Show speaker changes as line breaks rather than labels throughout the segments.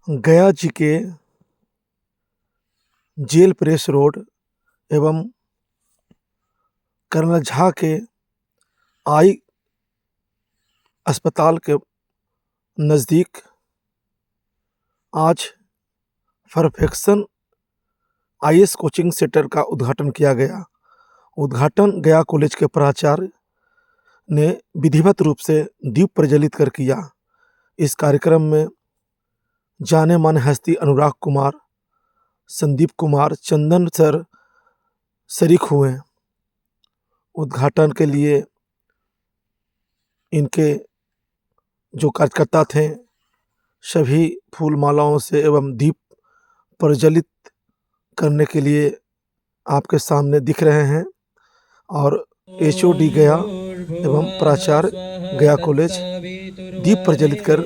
गया जी के jail press road एवं कर्नल झा के आई अस्पताल के नज़दीक आज परफेक्शन आईएएस कोचिंग सेंटर का उद्घाटन किया गया। उद्घाटन गया कॉलेज के प्राचार्य ने विधिवत रूप से दीप प्रज्वलित कर किया। इस कार्यक्रम में जाने माने हस्ती अनुराग कुमार, संदीप कुमार, चंदन सर शरीक हुए। उद्घाटन के लिए इनके जो कार्यकर्ता थे सभी फूल मालाओं से एवं दीप प्रज्वलित करने के लिए आपके सामने दिख रहे हैं और एचओडी गया एवं प्राचार्य गया कॉलेज दीप प्रज्वलित कर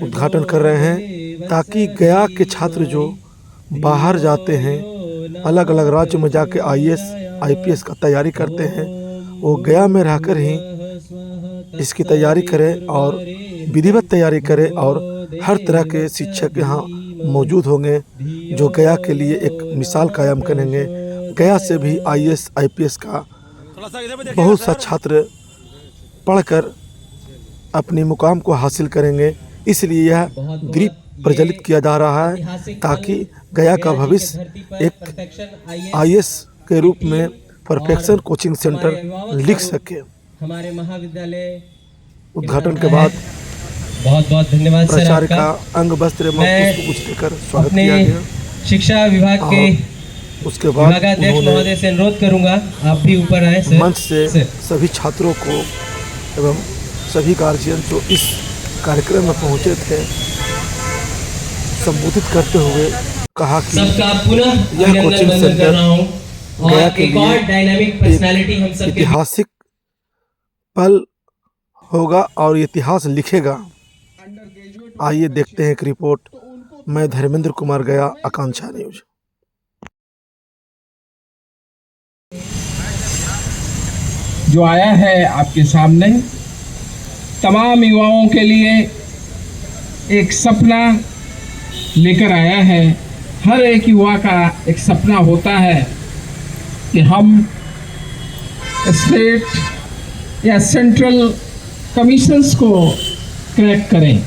उद्घाटन कर रहे हैं ताकि गया के छात्र जो बाहर जाते हैं, अलग अलग राज्यों में जाके आईएएस आईपीएस का तैयारी करते हैं, वो गया में रहकर ही इसकी तैयारी करें और विधिवत तैयारी करें और हर तरह के शिक्षक यहाँ मौजूद होंगे जो गया के लिए एक मिसाल कायम करेंगे। गया से भी आईएएस आईपीएस का बहुत सा छात्र पढ़कर अपनी मुकाम को हासिल करेंगे। इसलिए यह दीप प्रज्वलित किया जा रहा है ताकि गया का भविष्य एक आईएएस के रूप में परफेक्शन कोचिंग सेंटर लिख सके।
हमारे महाविद्यालय
उद्घाटन के बाद
बहुत बहुत धन्यवाद सर
प्राचार्य का
आपका।
अंग वस्त्र एवं पुष्प देकर स्वागत किया गया।
शिक्षा विभाग के
उसके बाद
विभागाध्यक्ष महोदय से अनुरोध करूंगा आप भी ऊपर आए सर।
मंच से सभी छात्रों को एवं सभी गार्जियन जो इस कार्यक्रम में पहुंचे थे संबोधित करते हुए कहा कि यह कोचिंग सेंटर गया के लिए एक ऐतिहासिक पल होगा और इतिहास लिखेगा। आइए देखते हैं एक रिपोर्ट। मैं धर्मेंद्र कुमार, गया, आकांक्षा न्यूज।
जो आया है आपके सामने तमाम युवाओं के लिए एक सपना लेकर आया है। हर एक युवा का एक सपना होता है कि हम स्टेट या सेंट्रल कमीशंस को क्रैक करें।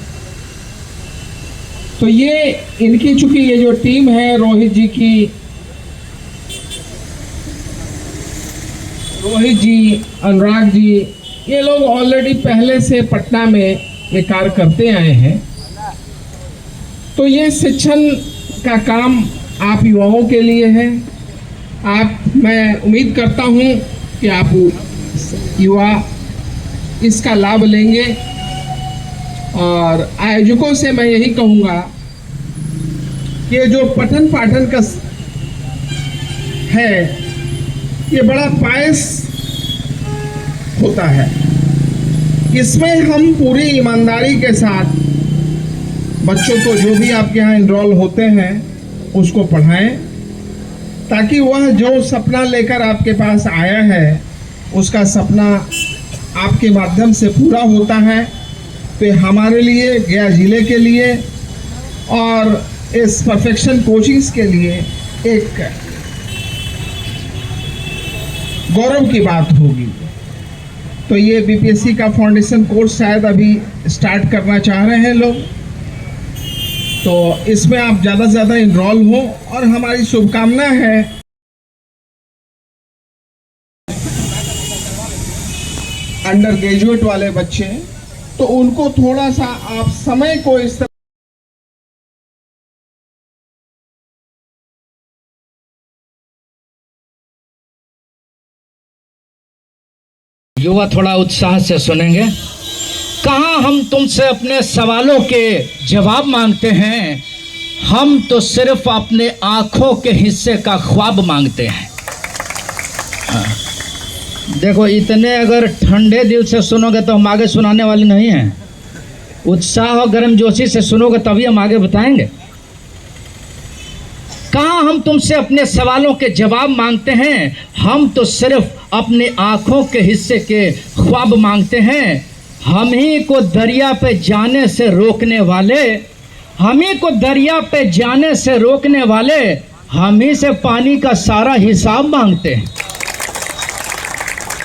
तो ये इनकी चूंकि ये जो टीम है रोहित जी, अनुराग जी, ये लोग ऑलरेडी पहले से पटना में ये कार्य करते आए हैं। तो ये शिक्षण का काम आप युवाओं के लिए है। मैं उम्मीद करता हूँ कि आप युवा इसका लाभ लेंगे और आयोजकों से मैं यही कहूँगा कि ये जो पठन पाठन का है ये बड़ा पायस होता है। इसमें हम पूरी ईमानदारी के साथ बच्चों को जो भी आपके यहाँ इनरोल होते हैं उसको पढ़ाएं ताकि वह जो सपना लेकर आपके पास आया है उसका सपना आपके माध्यम से पूरा होता है। तो हमारे लिए, गया जिले के लिए और इस परफेक्शन कोचिंग्स के लिए एक गौरव की बात होगी। तो ये बीपीएससी का फाउंडेशन कोर्स शायद अभी स्टार्ट करना चाह रहे हैं लोग, तो इसमें आप ज़्यादा से ज़्यादा इनरोल हो और हमारी शुभकामना है। अंडर ग्रेजुएट वाले बच्चे तो उनको थोड़ा सा आप समय को इस तरह
युवा थोड़ा उत्साह से सुनेंगे। कहाँ हम तुमसे अपने सवालों के जवाब मांगते हैं, हम तो सिर्फ अपने आंखों के हिस्से का ख्वाब मांगते हैं। हाँ। देखो, इतने अगर ठंडे दिल से सुनोगे तो हम आगे सुनाने वाले नहीं हैं। उत्साह और गर्मजोशी से सुनोगे तभी हम आगे बताएंगे। कहाँ हम तुमसे अपने सवालों के जवाब मांगते हैं, हम तो सिर्फ अपने आंखों के हिस्से के ख्वाब मांगते हैं। हम ही को दरिया पे जाने से रोकने वाले, हम ही को दरिया पे जाने से रोकने वाले हम ही से पानी का सारा हिसाब मांगते हैं।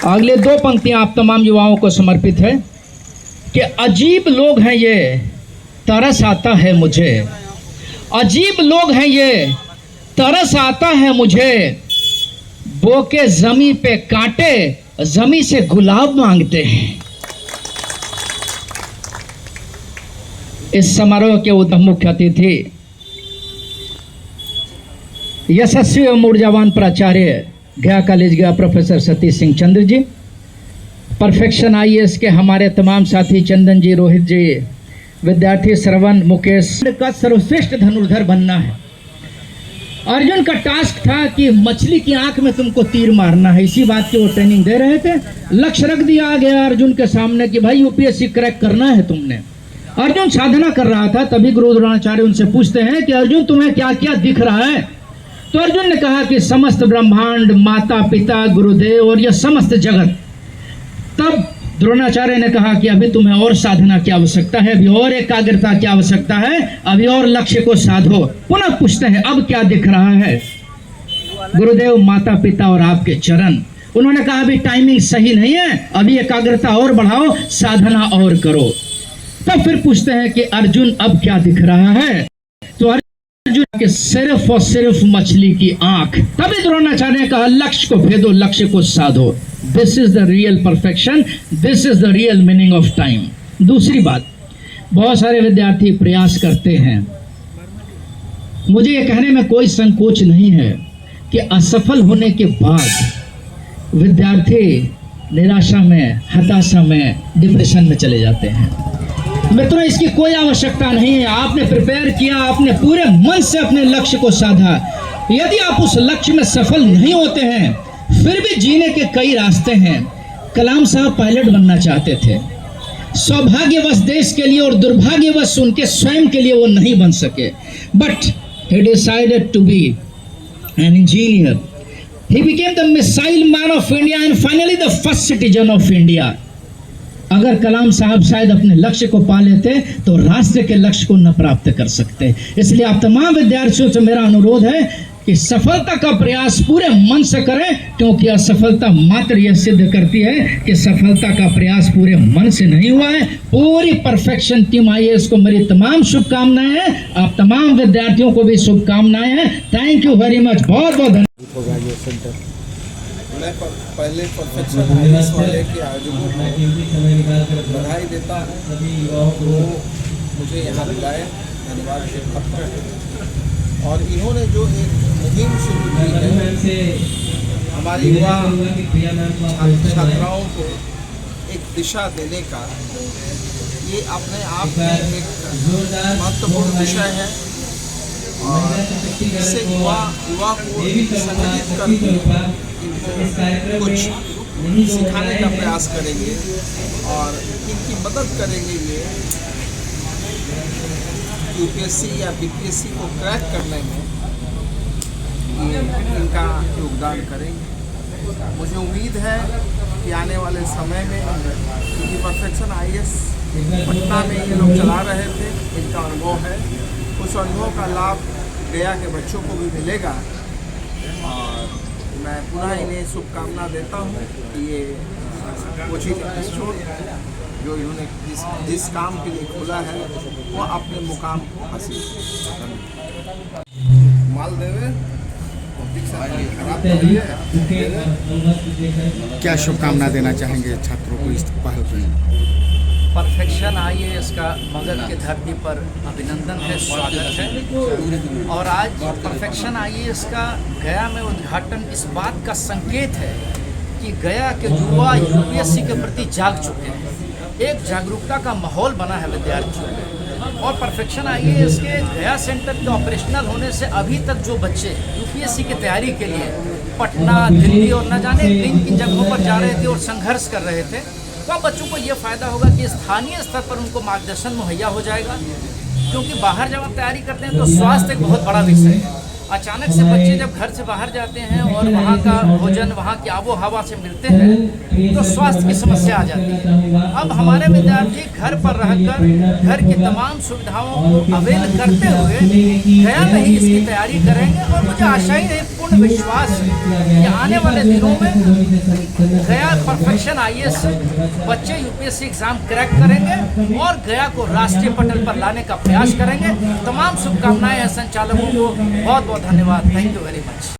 अगले दो पंक्तियां आप तमाम युवाओं को समर्पित है कि अजीब लोग हैं ये, तरस आता है मुझे। अजीब लोग हैं ये, तरस आता है मुझे। बोके जमी पे कांटे, जमी से गुलाब मांगते हैं। इस समारोह के मुख्य अतिथि यशस्वी एवं ऊर्जावान प्राचार्य गया कॉलेज गया professor Satish Singh Chandra ji, perfection IAS के हमारे तमाम साथी चंदन जी, रोहित जी, विद्यार्थी श्रवण, मुकेश का सर्वश्रेष्ठ धनुर्धर बनना है। अर्जुन का टास्क था कि मछली की आंख में तुमको तीर मारना है, इसी बात की वो ट्रेनिंग दे रहे थे। लक्ष्य रख दिया गया अर्जुन के सामने कि भाई यूपीएससी क्रैक करना है तुमने। अर्जुन साधना कर रहा था, तभी गुरु द्रोणाचार्य उनसे पूछते हैं कि अर्जुन तुम्हें क्या क्या दिख रहा है। तो अर्जुन ने कहा कि समस्त ब्रह्मांड, माता पिता, गुरुदेव और यह समस्त जगत। तब द्रोणाचार्य ने कहा कि अभी तुम्हें और साधना की आवश्यकता है, अभी और एकाग्रता की आवश्यकता है, अभी और लक्ष्य को साधो। पुनः पूछते हैं अब क्या दिख रहा है। गुरुदेव, माता पिता और आपके चरण। उन्होंने कहा अभी टाइमिंग सही नहीं है, अभी एकाग्रता और बढ़ाओ, साधना और करो। तब फिर पूछते हैं कि अर्जुन अब क्या दिख रहा है। तो अर्जुन के सिर्फ और सिर्फ मछली की आंख। तभी द्रोणाचार्य ने कहा लक्ष्य को भेदो, लक्ष्य को साधो। This is the real perfection, this is the real meaning of time. दूसरी बात, बहुत सारे विद्यार्थी प्रयास करते हैं। मुझे यह कहने में कोई संकोच नहीं है कि असफल होने के बाद विद्यार्थी निराशा में, हताशा में, डिप्रेशन में चले जाते हैं। मित्रों, इसकी कोई आवश्यकता नहीं है। आपने प्रिपेयर किया, आपने पूरे मन से अपने लक्ष्य को साधा। यदि आप उस लक्ष्य में सफल नहीं होते हैं, फिर भी जीने के कई रास्ते हैं। कलाम साहब पायलट बनना चाहते थे, सौभाग्यवश देश के लिए और दुर्भाग्यवश उनके स्वयं के लिए वो नहीं बन सके। But he decided to be an engineer. He became the missile man of India and finally the first citizen of India. अगर कलाम साहब शायद अपने लक्ष्य को पा लेते तो राष्ट्र के लक्ष्य को न प्राप्त कर सकते। इसलिए आप तमाम विद्यार्थियों से मेरा अनुरोध है कि सफलता का प्रयास पूरे मन से करें, क्योंकि असफलता मात्र यह सिद्ध करती है कि सफलता का प्रयास पूरे मन से नहीं हुआ है। पूरी परफेक्शन टीम आईएएस को मेरी तमाम शुभकामनाएं हैं। आप तमाम विद्यार्थियों को भी शुभकामनाएं हैं। Thank you very much. बहुत बहुत धन्यवाद।
मैं पहले परफेक्शन आईएएस वाले के आयोजकों को बधाई देता हूँ। वो मुझे यहाँ बुलाए, धन्यवाद के पात्र हैं। और इन्होंने जो एक मुहिम शुरू की है, हमारी युवा छात्राओं को एक दिशा देने का, ये अपने आप में एक महत्वपूर्ण विषय है। और इससे युवा को संगठित करके इनको कुछ सिखाने का प्रयास करेंगे और इनकी मदद करेंगे ये यूपीएससी या बीपीएससी को क्रैक करने में ये इनका योगदान करेंगे। मुझे उम्मीद है कि आने वाले समय में, क्योंकि परफेक्शन आईएएस पटना में ये लोग चला रहे थे, इनका अनुभव है, उस अनुभव का लाभ गया के बच्चों को भी मिलेगा। और मैं पुनः इन्हें शुभकामना देता हूँ कि ये कोचिंग इंस्टीट्यूट जो इन्होंने जिस काम के लिए खोला है वो अपने मुकाम को हासिल माल देवे।
क्या शुभकामना देना चाहेंगे छात्रों को इस पहल के लिए?
परफेक्शन आईएएस का मगध की धरती पर अभिनंदन है, स्वागत है। और आज परफेक्शन आईएएस का गया में उद्घाटन इस बात का संकेत है कि गया के युवा यूपीएससी के प्रति जाग चुके हैं। एक जागरूकता का माहौल बना है विद्यार्थियों में। और परफेक्शन आईएएस के गया सेंटर के ऑपरेशनल होने से अभी तक जो बच्चे यूपीएससी की तैयारी के लिए पटना, दिल्ली और न जाने किन किन जगहों पर जा रहे थे और संघर्ष कर रहे थे, तो अब बच्चों को ये फ़ायदा होगा कि स्थानीय स्तर पर उनको मार्गदर्शन मुहैया हो जाएगा। क्योंकि बाहर जब आप तैयारी करते हैं तो स्वास्थ्य एक बहुत बड़ा विषय है। अचानक से बच्चे जब घर से बाहर जाते हैं और वहाँ का भोजन, वहाँ की आबो हवा से मिलते हैं तो स्वास्थ्य की समस्या आ जाती है। अब हमारे विद्यार्थी घर पर रहकर घर की तमाम सुविधाओं को अवेल करते हुए गया में ही इसकी तैयारी करेंगे और मुझे आशा ही है, पूर्ण विश्वास है कि आने वाले दिनों में गया परफेक्शन IAS बच्चे UPSC एग्जाम क्रैक करेंगे और गया को राष्ट्रीय पटल पर लाने का प्रयास करेंगे। तमाम शुभकामनाएं हैं संचालकों को। बहुत बहुत धन्यवाद। Thank you very much.